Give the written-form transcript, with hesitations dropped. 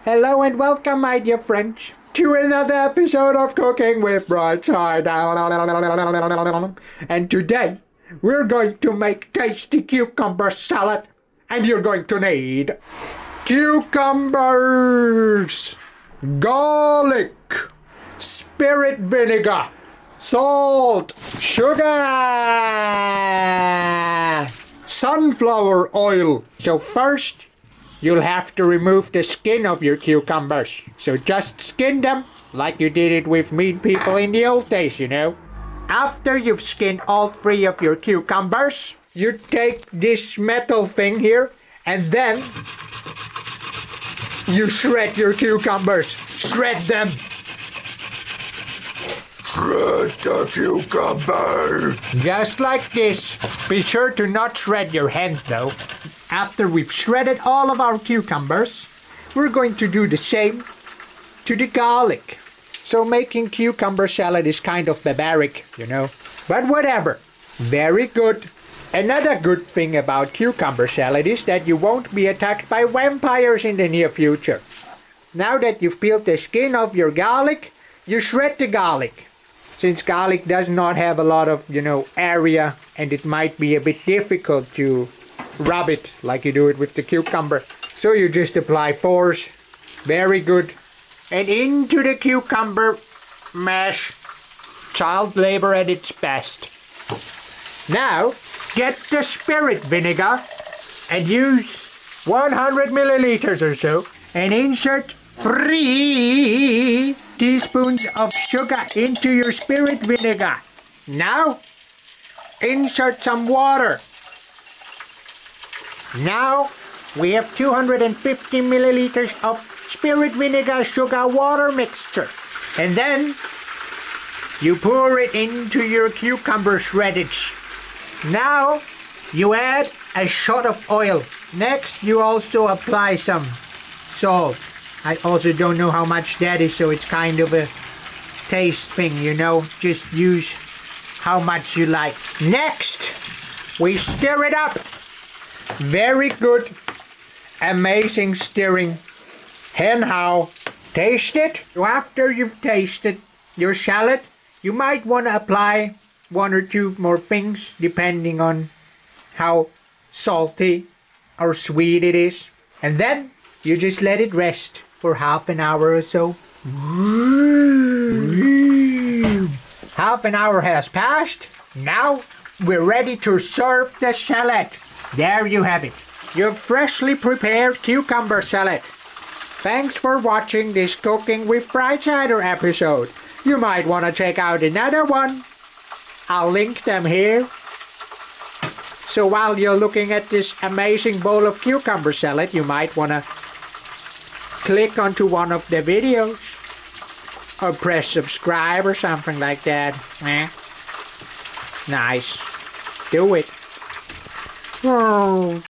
Hello and welcome, my dear friends, to another episode of Cooking with Brightsider. And today, we're going to make tasty cucumber salad. And you're going to need cucumbers, garlic, spirit vinegar, salt, sugar, sunflower oil. So first, you'll have to remove the skin of your cucumbers. So just skin them like you did it with meat people in the old days, you know. After you've skinned all three of your cucumbers, you take this metal thing here and then you shred your cucumbers. Shred them. Shred the cucumber. Just like this. Be sure to not shred your hand though. After we've shredded all of our cucumbers, we're going to do the same to the garlic. So making cucumber salad is kind of barbaric, you know. But whatever. Very good. Another good thing about cucumber salad is that you won't be attacked by vampires in the near future. Now that you've peeled the skin of your garlic, you shred the garlic. Since garlic does not have a lot of, area, and it might be a bit difficult to rub it like you do it with the cucumber. So you just apply force. Very good. And into the cucumber mash. Child labor at its best. Now, get the spirit vinegar and use 100 milliliters or so and insert 3 teaspoons of sugar into your spirit vinegar. Now, insert some water. Now, we have 250 milliliters of spirit vinegar sugar water mixture. And then, you pour it into your cucumber shreddage. Now, you add a shot of oil. Next, you also apply some salt. I also don't know how much that is, so it's kind of a taste thing, Just use how much you like. Next, we stir it up. Very good. Amazing stirring. And how? Taste it. So after you've tasted your salad, you might want to apply 1 or 2 more things depending on how salty or sweet it is. And then you just let it rest for half an hour or so. Half an hour has passed. Now we're ready to serve the salad. There you have it. Your freshly prepared cucumber salad. Thanks for watching this Cooking with Brightsider episode. You might want to check out another one. I'll link them here. So while you're looking at this amazing bowl of cucumber salad, you might want to click onto one of the videos. Or press subscribe or something like that. Nice. Do it. Oh.